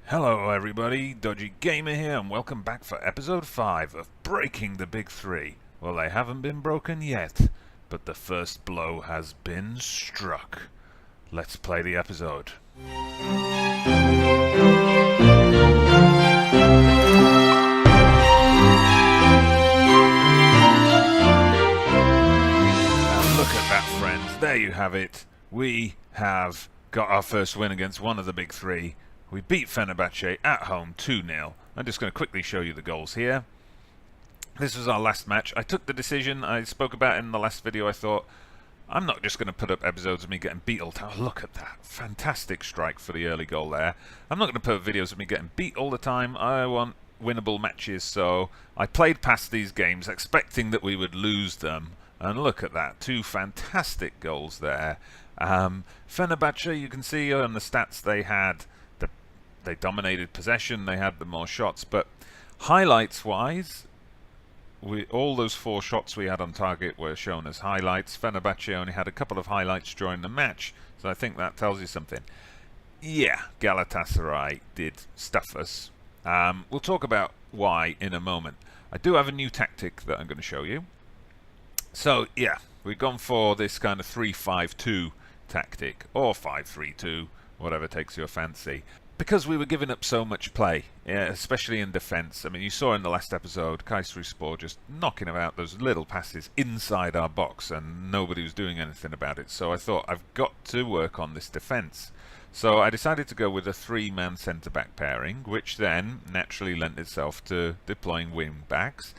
Hello everybody, Dodgy Gamer here, and welcome back for episode 5 of Breaking the Big Three. Well, they haven't been broken yet, but the first blow has been struck. Let's play the episode. Now look at that, friends, there you have it. We have got our first win against one of the big three. We beat Fenerbahce at home 2-0. I'm just going to quickly show you the goals here. This was our last match. I took the decision, I spoke about it in the last video. I thought, I'm not just going to put up episodes of me getting beat all the time. Oh, look at that. Fantastic strike for the early goal there. I'm not going to put videos of me getting beat all the time. I want winnable matches, so I played past these games expecting that we would lose them. And look at that. Two fantastic goals there. Fenerbahce, you can see on the stats they had. They dominated possession, they had the more shots, but highlights-wise, all those 4 shots we had on target were shown as highlights. Fenerbahce only had a couple of highlights during the match, so I think that tells you something. Yeah, Galatasaray did stuff us. We'll talk about why in a moment. I do have a new tactic that I'm going to show you. So, yeah, we've gone for this kind of 3-5-2 tactic, or 5-3-2, whatever takes your fancy. Because we were giving up so much play, especially in defence. I mean, you saw in the last episode, Kayserispor just knocking about those little passes inside our box, and nobody was doing anything about it. So I thought, I've got to work on this defence. So I decided to go with a 3-man centre-back pairing, which then naturally lent itself to deploying wing-backs.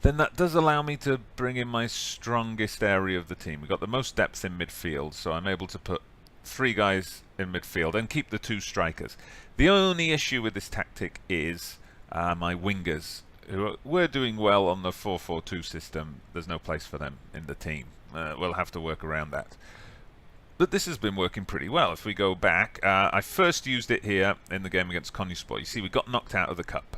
Then that does allow me to bring in my strongest area of the team. We've got the most depth in midfield, so I'm able to put 3 guys in midfield and keep the 2 strikers. The only issue with this tactic is my wingers, who were doing well on the 4-4-2 system. There's no place for them in the team. We'll have to work around that. But this has been working pretty well. If we go back, I first used it here in the game against Konyaspor. You see, we got knocked out of the cup.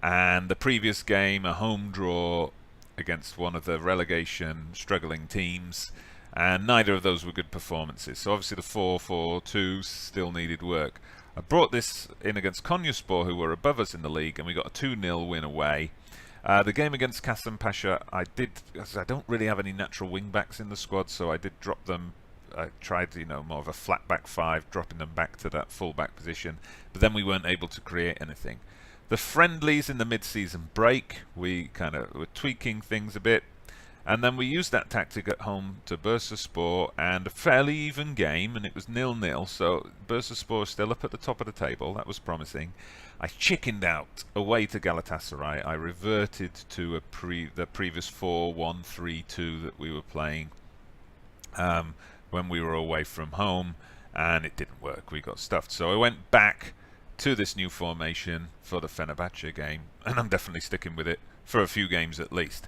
And the previous game, a home draw against one of the relegation struggling teams. And neither of those were good performances. So obviously the 4-4-2 still needed work. I brought this in against Konyaspor, who were above us in the league, and we got a 2-0 win away. The game against Kasımpaşa, I don't really have any natural wing-backs in the squad, so I did drop them. I tried, more of a flat-back 5, dropping them back to that full-back position. But then we weren't able to create anything. The friendlies in the mid-season break, we kind of were tweaking things a bit. And then we used that tactic at home to Basaksehir, and a fairly even game, and it was 0-0, so Basaksehir is still up at the top of the table. That was promising. I chickened out away to Galatasaray. I reverted to the previous 4-1-3-2 that we were playing when we were away from home, and it didn't work. We got stuffed. So I went back to this new formation for the Fenerbahce game, and I'm definitely sticking with it for a few games at least.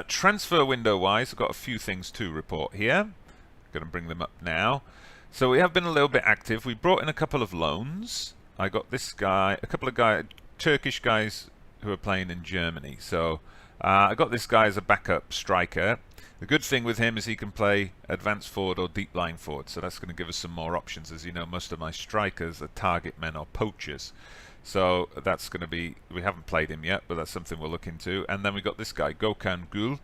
Transfer window wise, I've got a few things to report here. Going to bring them up now. So we have been a little bit active. We brought in a couple of loans. I got this guy, a couple of Turkish guys who are playing in Germany. So I got this guy as a backup striker. The good thing with him is he can play advanced forward or deep line forward. So that's going to give us some more options. As you know, most of my strikers are target men or poachers. So that's going to be, we haven't played him yet, but that's something we'll look into. And then we got this guy, Gökhan Gül.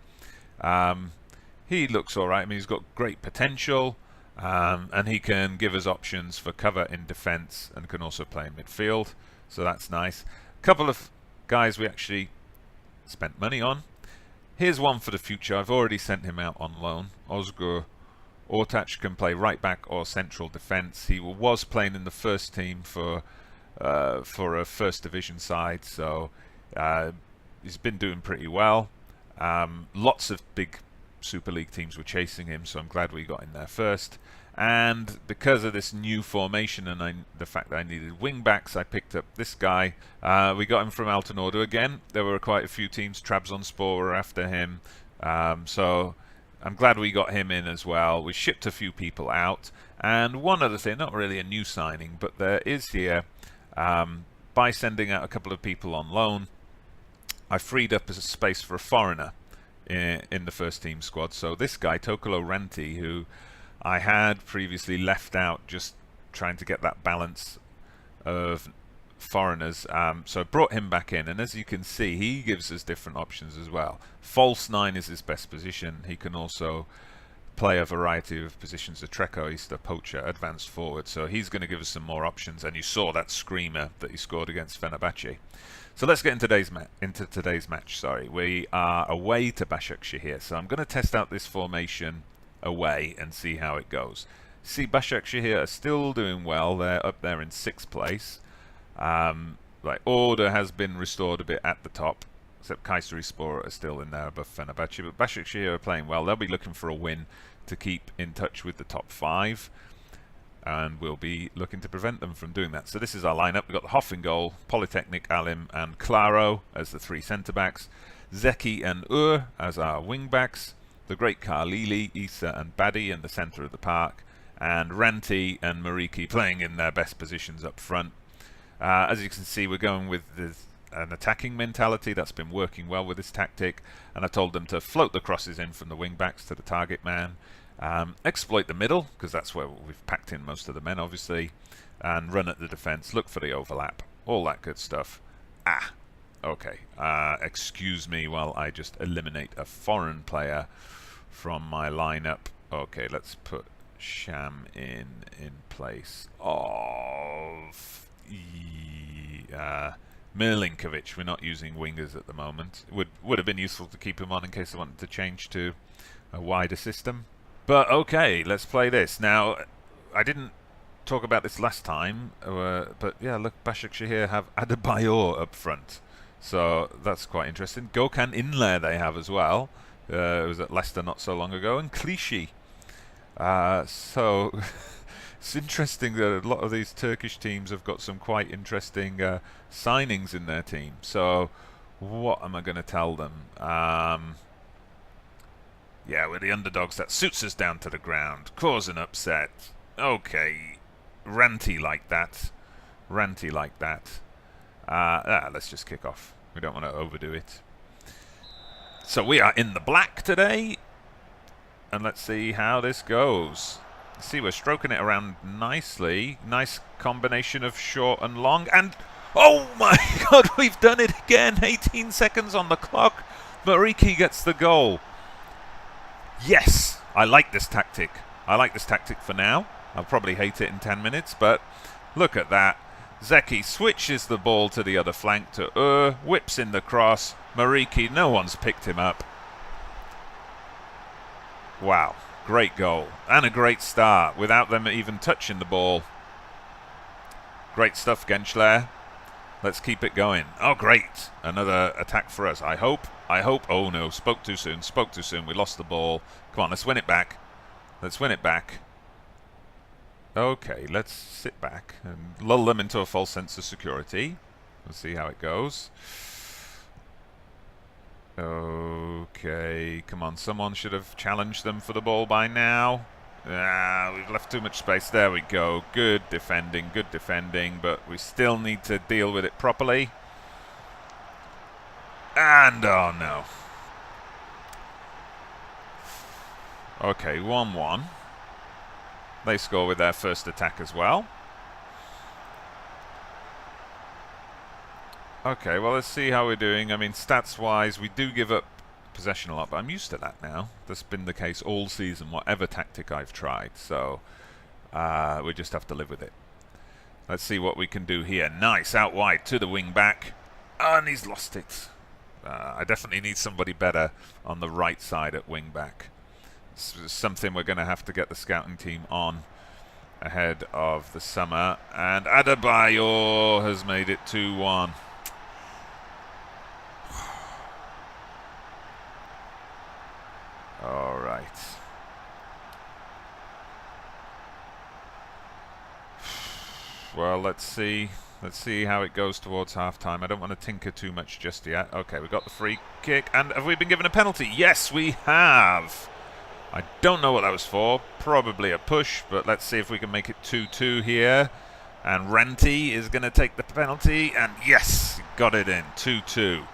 He looks alright. I mean, he's got great potential, and he can give us options for cover in defence and can also play in midfield. So that's nice. A couple of guys we actually spent money on. Here's one for the future. I've already sent him out on loan. Özgür Ortaç can play right back or central defence. He was playing in the first team for a first division side, so he's been doing pretty well. Lots of big Super League teams were chasing him, so I'm glad we got in there first. And because of this new formation and the fact that I needed wing backs, I picked up this guy. We got him from Altınordu again. There were quite a few teams. Trabzonspor were after him, so I'm glad we got him in as well. We shipped a few people out. And one other thing, not really a new signing, but there is here, by sending out a couple of people on loan, I freed up a space for a foreigner in the first team squad. So this guy, Tokolo Ranti, who I had previously left out, just trying to get that balance of foreigners. So I brought him back in, and as you can see, he gives us different options as well. False 9 is his best position. He can also play a variety of positions, a trequartista, poacher, advanced forward, so he's going to give us some more options, and you saw that screamer that he scored against Fenerbahce. So let's get into today's match. Sorry, we are away to Basaksehir, so I'm going to test out this formation away and see how it goes. See, Basaksehir are still doing well. They're up there in 6th place. Like, order has been restored a bit at the top, except Kayserispor are still in there above Fenerbahce, but Basaksehir are playing well. They'll be looking for a win to keep in touch with the top 5, and we'll be looking to prevent them from doing that. So this is our lineup. We've got the Hoff in goal, Polytechnic, Alim and Claro as the 3 centre-backs, Zeki and Ur as our wing-backs, the great Khalili, Issa and Badi in the centre of the park, and Ranti and Mariki playing in their best positions up front. As you can see, we're going with an attacking mentality. That's been working well with this tactic, and I told them to float the crosses in from the wing backs to the target man, exploit the middle, because that's where we've packed in most of the men obviously, and run at the defence, look for the overlap, all that good stuff. Okay, excuse me while I just eliminate a foreign player from my lineup. Okay, let's put Sham in place of Milinkovic. We're not using wingers at the moment. Would have been useful to keep him on in case I wanted to change to a wider system. But okay, let's play this. Now, I didn't talk about this last time, but yeah, look, Basaksehir have Adebayor up front. So that's quite interesting. Gökhan Inler they have as well. It was at Leicester not so long ago. And Clichy. So it's interesting that a lot of these Turkish teams have got some quite interesting signings in their team. So what am I going to tell them? Yeah, we're the underdogs. That suits us down to the ground. Cause an upset. Okay. Ranty like that. Ranty like that. Let's just kick off. We don't want to overdo it. So we are in the black today. And let's see how this goes. See, we're stroking it around nicely. Nice combination of short and long. And, oh my God, we've done it again. 18 seconds on the clock. Mariki gets the goal. Yes, I like this tactic. I like this tactic for now. I'll probably hate it in 10 minutes, but look at that. Zeki switches the ball to the other flank to whips in the cross. Mariki, no one's picked him up. Wow, great goal. And a great start without them even touching the ball. Great stuff, Gencler. Let's keep it going. Oh, great. Another attack for us. I hope. Oh, no. Spoke too soon. We lost the ball. Come on, let's win it back. Let's win it back. Okay, let's sit back and lull them into a false sense of security. We'll see how it goes. Okay, come on. Someone should have challenged them for the ball by now. We've left too much space. There we go. Good defending, but we still need to deal with it properly. And, oh no. Okay, 1-1. They score with their first attack as well. Okay, well, let's see how we're doing. I mean, stats-wise, we do give up possession a lot, but I'm used to that now. That's been the case all season, whatever tactic I've tried. So we just have to live with it. Let's see what we can do here. Nice, out wide to the wing back. And he's lost it. I definitely need somebody better on the right side at wing back. It's something we're going to have to get the scouting team on ahead of the summer. And Adebayor has made it 2-1. All right. Well, let's see. Let's see how it goes towards half-time. I don't want to tinker too much just yet. Okay, we got the free kick. And have we been given a penalty? Yes, we have. I don't know what that was for. Probably a push, but let's see if we can make it 2-2 here. And Ranti is going to take the penalty. And yes, got it in. 2-2.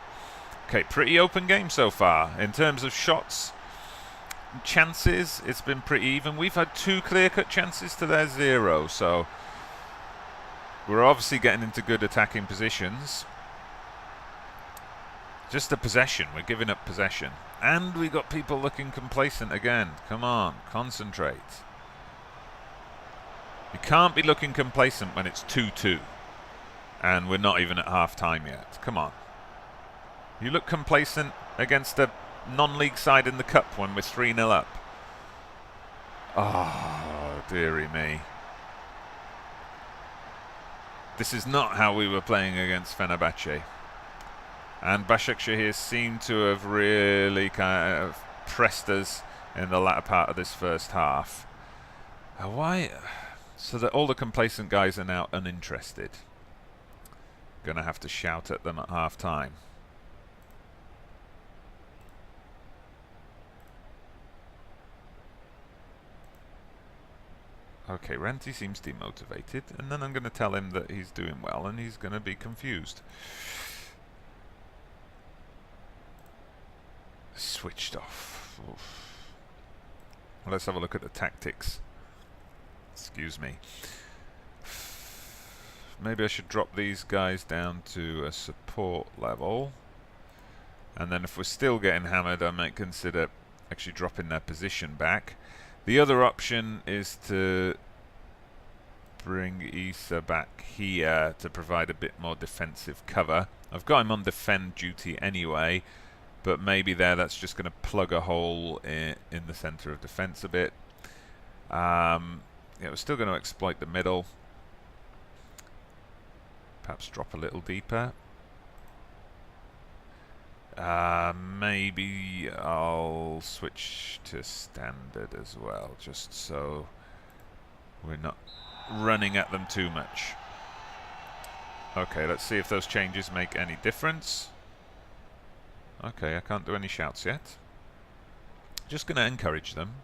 Okay, pretty open game so far. In terms of shots, chances, it's been pretty even. We've had 2 clear-cut chances to their 0, so We're obviously getting into good attacking positions. Just the possession. We're giving up possession. And we got people looking complacent again. Come on, concentrate. You can't be looking complacent when it's 2-2. And we're not even at half-time yet. Come on. You look complacent against a non-league side in the cup when we're 3-0 up. Oh, dearie me. This is not how we were playing against Fenerbahce. And Basaksehir seem to have really kind of pressed us in the latter part of this first half. Why? So that all the complacent guys are now uninterested. Gonna have to shout at them at half time. Okay, Ranty seems demotivated, and then I'm going to tell him that he's doing well, and he's going to be confused. Switched off. Oof. Well, let's have a look at the tactics. Excuse me. Maybe I should drop these guys down to a support level. And then if we're still getting hammered, I might consider actually dropping their position back. The other option is to bring Issa back here to provide a bit more defensive cover. I've got him on defend duty anyway, but maybe that's just going to plug a hole in the centre of defence a bit. Yeah, we're still going to exploit the middle. Perhaps drop a little deeper. Maybe I'll switch to standard as well, just so we're not running at them too much. Okay, let's see if those changes make any difference. Okay, I can't do any shouts yet. Just going to encourage them.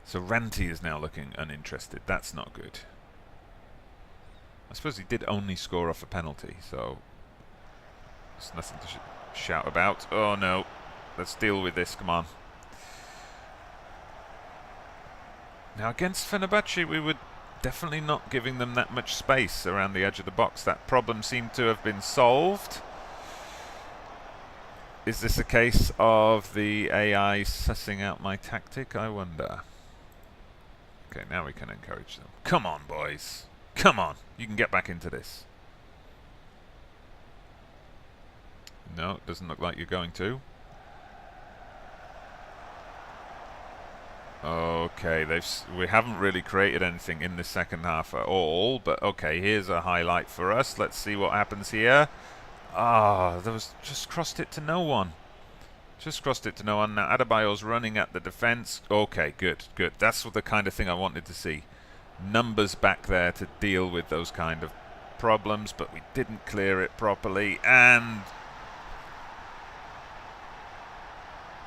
So Ranty is now looking uninterested. That's not good. I suppose he did only score off a penalty, so there's nothing to shout about. Oh no, let's deal with this, come on. Now against Fenerbahce we were definitely not giving them that much space around the edge of the box. That problem seemed to have been solved. Is this a case of the AI sussing out my tactic, I wonder? Okay, now we can encourage them. Come on, boys. Come on, you can get back into this. No, it doesn't look like you're going to. Okay, we haven't really created anything in the second half at all, but okay, here's a highlight for us. Let's see what happens here. Ah, there was just crossed it to no one. Just crossed it to no one. Now Adebayor's running at the defence. Okay, good, good. That's the kind of thing I wanted to see. Numbers back there to deal with those kind of problems, but we didn't clear it properly, and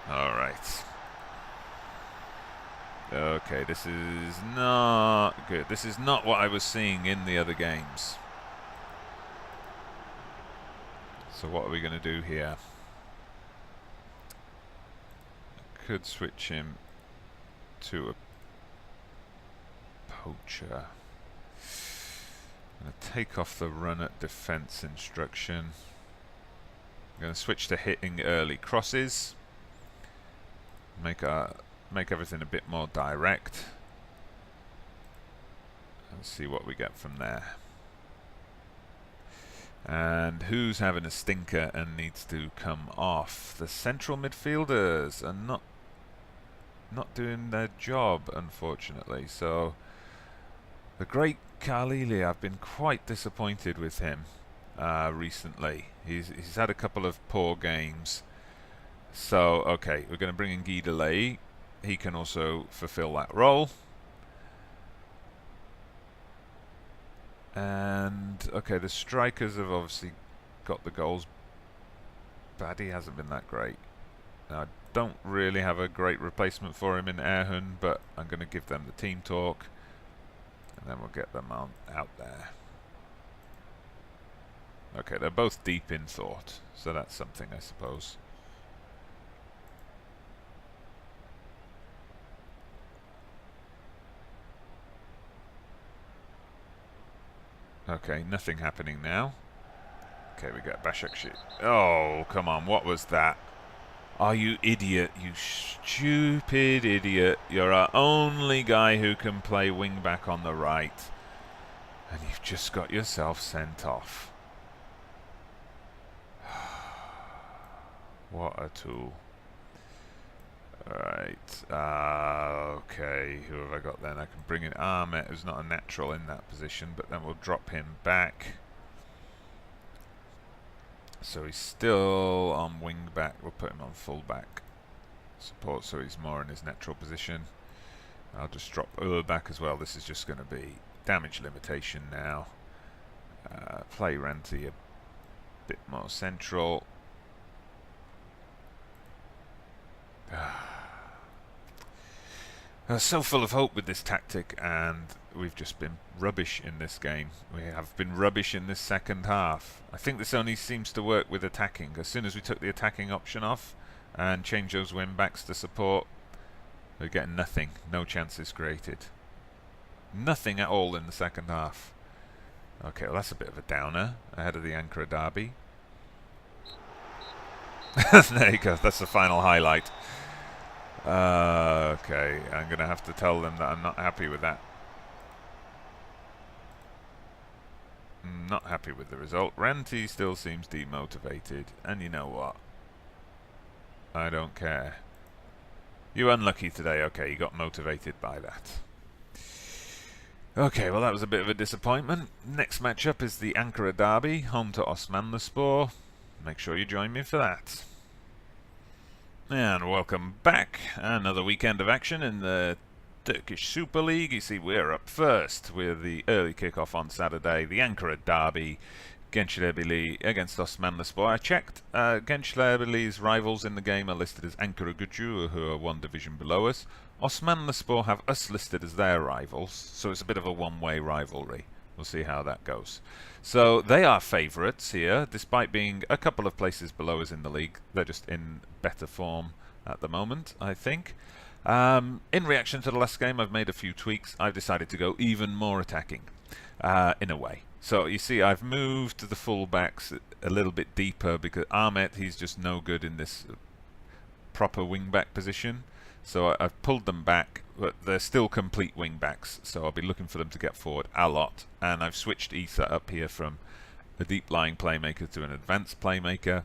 alright. Okay, this is not good. This is not what I was seeing in the other games. So what are we going to do here? I could switch him to a poacher. I'm going to take off the run at defence instruction. I'm going to switch to hitting early crosses. Make everything a bit more direct. And see what we get from there. And who's having a stinker and needs to come off? The central midfielders are not doing their job, unfortunately. So the great Khalili, I've been quite disappointed with him recently. He's had a couple of poor games. So okay, we're going to bring in Guy Delay. He can also fulfill that role. And okay, the strikers have obviously got the goals. Baddy hasn't been that great. Now, I don't really have a great replacement for him in Erhun, but I'm going to give them the team talk, and then we'll get them out there. Okay, they're both deep in thought, so that's something, I suppose. Okay, nothing happening now. Okay, we got Basaksehir. Oh, come on, what was that? Oh, you idiot, you stupid idiot. You're our only guy who can play wing-back on the right. And you've just got yourself sent off. What a tool. Alright, okay, who have I got then? I can bring in Ahmet, who's not a natural in that position, but then we'll drop him back. So he's still on wing back, we'll put him on full back support so he's more in his natural position. I'll just drop back as well. This is just going to be damage limitation now. Play Ranti a bit more central. I was so full of hope with this tactic, and we've just been rubbish in this game. We have been rubbish in this second half. I think this only seems to work with attacking. As soon as we took the attacking option off and changed those wing backs to support, we're getting nothing. No chances created. Nothing at all in the second half. Okay, well that's a bit of a downer ahead of the Ankara Derby. There you go, that's the final highlight. Okay, I'm going to have to tell them that I'm not happy with that. Not happy with the result. Ranti still seems demotivated, and you know what? I don't care. You unlucky today. Okay, you got motivated by that. Okay, well that was a bit of a disappointment. Next matchup is the Ankara Derby, home to Osmanlispor. Make sure you join me for that. And welcome back. Another weekend of action in the Turkish Super League. You see, we're up first with the early kickoff on Saturday. The Ankara Derby, Genclerbirligi against Osmanlispor. I checked. Genclerbirligi's rivals in the game are listed as Ankara Gücü, who are one division below us. Osmanlispor have us listed as their rivals, so it's a bit of a one-way rivalry. We'll see how that goes. So they are favourites here, despite being a couple of places below us in the league. They're just in better form at the moment, I think. In reaction to the last game, I've made a few tweaks. I've decided to go even more attacking, in a way. So you see, I've moved the full-backs a little bit deeper because Ahmet, he's just no good in this proper wing-back position. So I've pulled them back, but they're still complete wing-backs, so I'll be looking for them to get forward a lot. And I've switched Isa up here from a deep-lying playmaker to an advanced playmaker.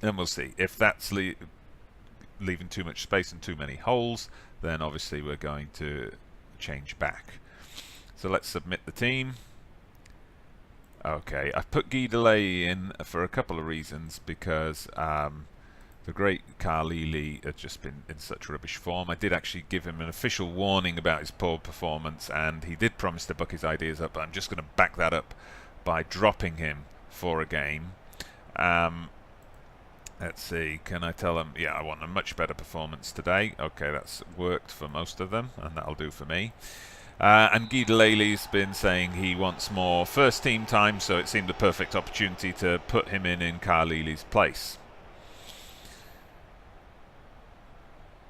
And we'll see. If that's leaving too much space and too many holes, then obviously we're going to change back. So let's submit the team. Okay, I've put Guy Delay in for a couple of reasons, because the great Khalili had just been in such rubbish form. I did actually give him an official warning about his poor performance, and he did promise to buck his ideas up, but I'm just going to back that up by dropping him for a game. Let's see, can I tell him, yeah, I want a much better performance today. Okay, that's worked for most of them, and that'll do for me. And Guy Delaily's been saying he wants more first team time, so it seemed a perfect opportunity to put him in Khalili's place.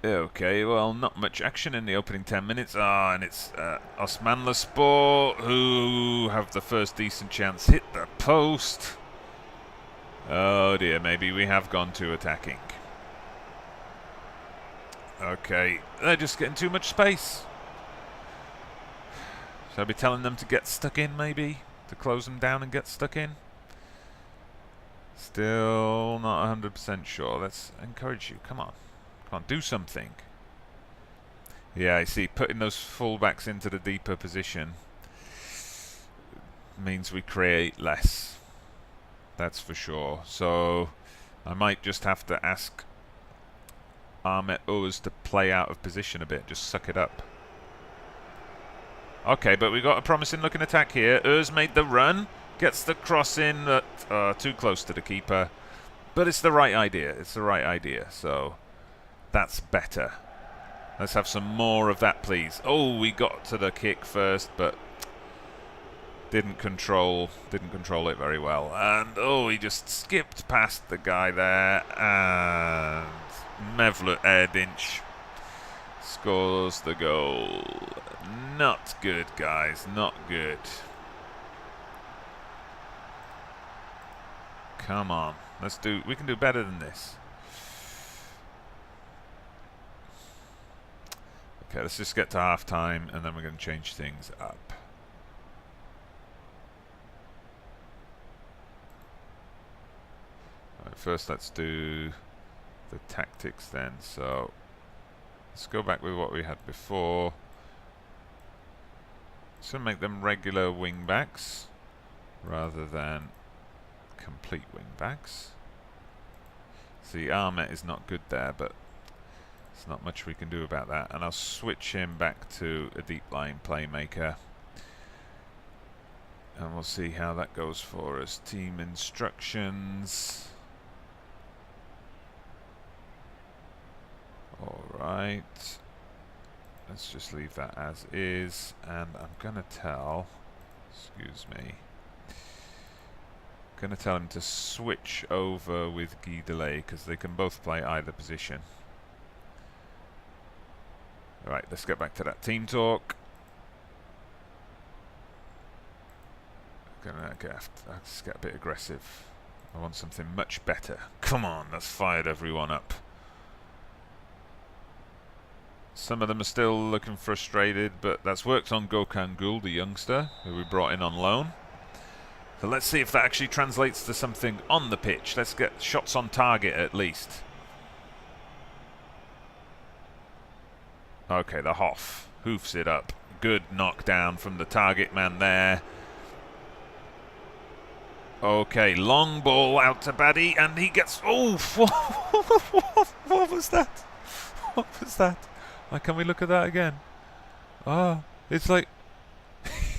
Okay, well, not much action in the opening 10 minutes. And it's Osmanlispor who have the first decent chance. Hit the post. Oh dear, maybe we have gone too attacking. Okay, they're just getting too much space. Shall I be telling them to get stuck in, maybe? To close them down and get stuck in? Still not 100% sure. Let's encourage you. Come on. Come on, do something. Yeah, I see. Putting those fullbacks into the deeper position means we create less. That's for sure. So I might just have to ask Ahmet Oğuz to play out of position a bit. Just suck it up. Okay, but we've got a promising looking attack here. Oğuz made the run. Gets the cross in. Too close to the keeper. But it's the right idea. It's the right idea. So that's better. Let's have some more of that, please. Oh, we got to the kick first, but didn't control it very well. And oh, he just skipped past the guy there, and Mevlut Erdinç scores the goal. Not good, guys. Not good. Come on. We can do better than this. Okay, let's just get to half time and then we're going to change things up. Right, first let's do the tactics then. So let's go back with what we had before. So make them regular wing backs rather than complete wing backs. See, Ahmet is not good there, but there's not much we can do about that. And I'll switch him back to a deep line playmaker. And we'll see how that goes for us. Team instructions. Alright. Let's just leave that as is. And I'm going to tell... Excuse me. I'm going to tell him to switch over with Guy Delay because they can both play either position. Alright, let's get back to that team talk. Let's get a bit aggressive. I want something much better. Come on, that's fired everyone up. Some of them are still looking frustrated, but that's worked on Gökhan Gül, the youngster, who we brought in on loan. So let's see if that actually translates to something on the pitch. Let's get shots on target at least. Okay, the Hoff hoofs it up. Good knockdown from the target man there. Okay, long ball out to Baddy, and he gets... Oh, what was that? What was that? Can we look at that again? Ah, it's like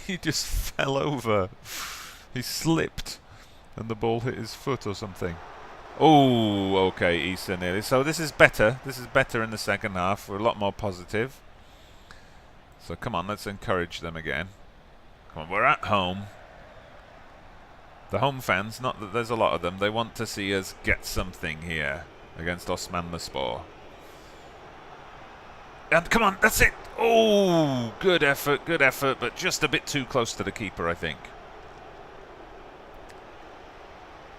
he just fell over. He slipped, and the ball hit his foot or something. Oh, okay, Issa nearly. So this is better. This is better in the second half. We're a lot more positive. So come on, let's encourage them again. Come on, we're at home. The home fans, not that there's a lot of them, they want to see us get something here against Osmanlispor. And come on, that's it! Oh, good effort, but just a bit too close to the keeper, I think.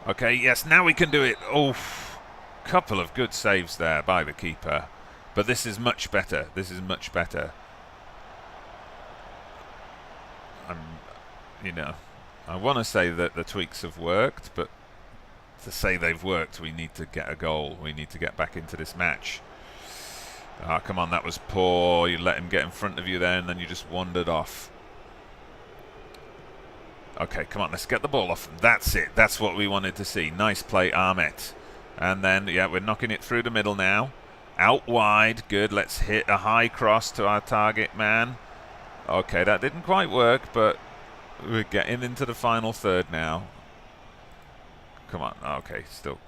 Okay, yes, now we can do it. Oh, couple of good saves there by the keeper. But this is much better. This is much better. You know, I want to say that the tweaks have worked, but to say they've worked, we need to get a goal. We need to get back into this match. Ah, come on, that was poor. You let him get in front of you there, and then you just wandered off. Okay, come on, let's get the ball off. That's it. That's what we wanted to see. Nice play, Ahmet. And then, yeah, we're knocking it through the middle now. Out wide. Good. Let's hit a high cross to our target man. Okay, that didn't quite work, but we're getting into the final third now. Come on. Okay, still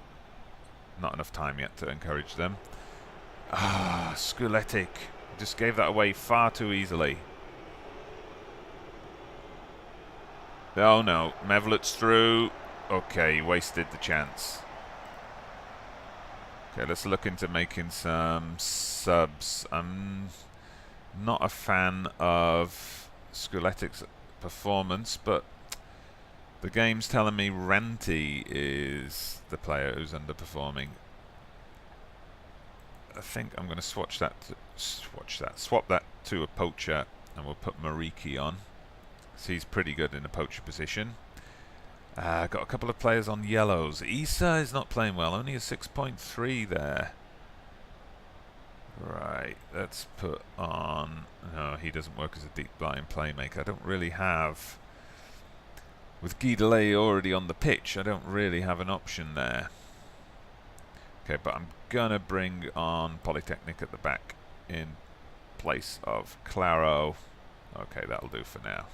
not enough time yet to encourage them. Ah, Skuletic. Just gave that away far too easily. Oh no, Mevlut's through. Okay, wasted the chance. Okay, let's look into making some subs. I'm not a fan of Skuletic's performance, but the game's telling me Ranti is the player who's underperforming. I think I'm going to swap that to a poacher, and we'll put Mariki on. He's pretty good in a poacher position. Got a couple of players on yellows. Issa is not playing well, only a 6.3 there. Right, let's put on... No, he doesn't work as a deep line playmaker. I don't really have... With Guy Delay already on the pitch, I don't really have an option there. Okay, but I'm going to bring on Polytechnic at the back in place of Claro. Okay, that'll do for now.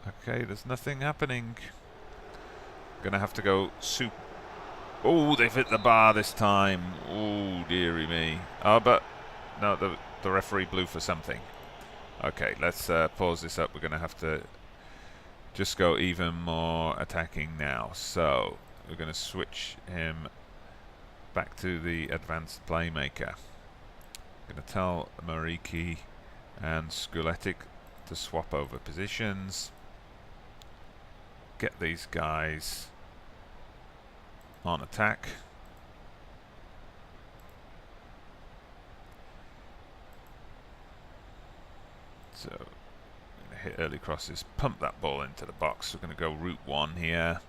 Okay, there's nothing happening. Gonna have to go soup. Oh, they've hit the bar this time. Oh, dearie me. Oh, but no, the referee blew for something. Okay, let's pause this up. We're gonna have to just go even more attacking now. So we're gonna switch him back to the advanced playmaker. Gonna tell Mariki and Skuletic to swap over positions. Get these guys on attack. So, I'm going to hit early crosses, pump that ball into the box. We're going to go route 1 here.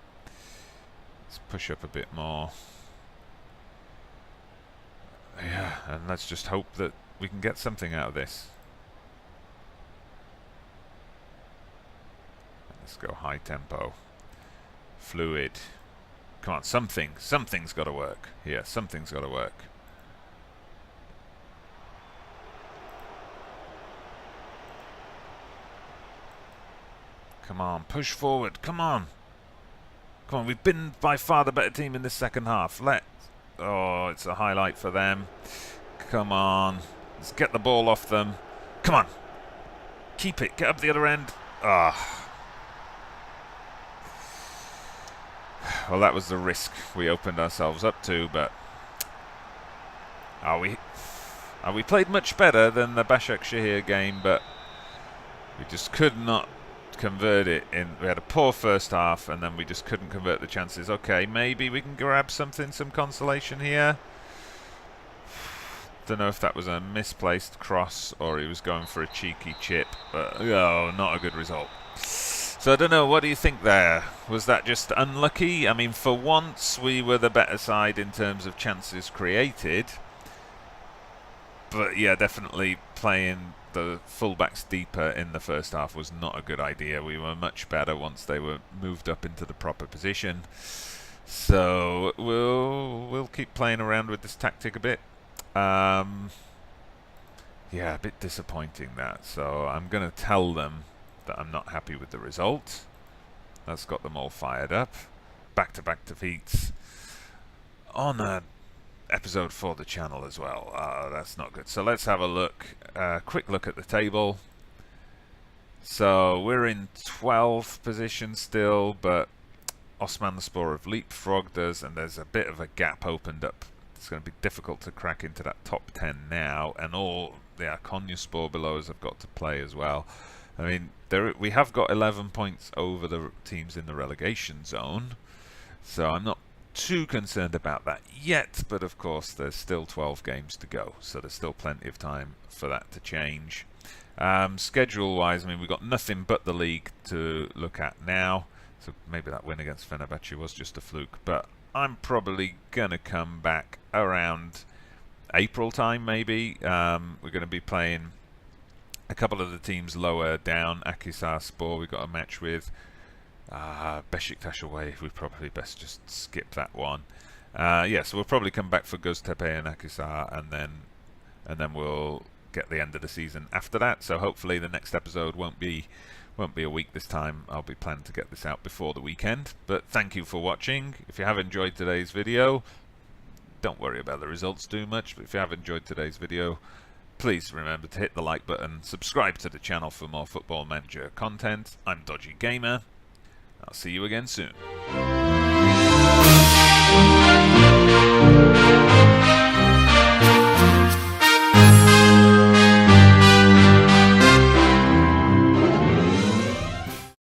Let's push up a bit more. Yeah, and let's just hope that we can get something out of this. Let's go high tempo. Fluid. Come on, something's got to work. Yeah, something's got to work. Come on, push forward. Come on. Come on, we've been by far the better team in this second half. Oh, it's a highlight for them. Come on. Let's get the ball off them. Come on. Keep it. Get up the other end. Ah. Well, that was the risk we opened ourselves up to, but we played much better than the Basaksehir game, but we just could not convert it in. We had a poor first half, and then we just couldn't convert the chances. Okay, maybe we can grab some consolation here. Don't know if that was a misplaced cross or he was going for a cheeky chip, but oh, not a good result. So I don't know, what do you think there? Was that just unlucky? I mean, for once we were the better side in terms of chances created, but yeah, definitely playing the fullbacks deeper in the first half was not a good idea. We were much better once they were moved up into the proper position. So we'll keep playing around with this tactic a bit. Yeah, a bit disappointing that. So I'm going to tell them that I'm not happy with the result. That's got them all fired up. Back-to-back defeats on a episode for the channel as well. That's not good. So let's have a look, quick look at the table. So we're in 12th position still, but Osmanlispor have leapfrogged us, and there's a bit of a gap opened up. It's going to be difficult to crack into that top 10 now, and all the Konyaspor below us have got to play as well. I mean, we have got 11 points over the teams in the relegation zone, so I'm not too concerned about that yet, but of course there's still 12 games to go, so there's still plenty of time for that to change. Schedule wise, I mean, we've got nothing but the league to look at now, so maybe that win against Fenerbahce was just a fluke, but I'm probably gonna come back around April time maybe. We're going to be playing a couple of the teams lower down. Akhisarspor we've got a match with. Besiktas away, we probably best just skip that one. Yeah, so we'll probably come back for Göztepe and Akhisar, and then we'll get the end of the season after that. So hopefully the next episode won't be a week this time. I'll be planning to get this out before the weekend. But thank you for watching. If you have enjoyed today's video, don't worry about the results too much, but if you have enjoyed today's video, please remember to hit the like button, subscribe to the channel for more Football Manager content. I'm Dodgy Gamer. I'll see you again soon.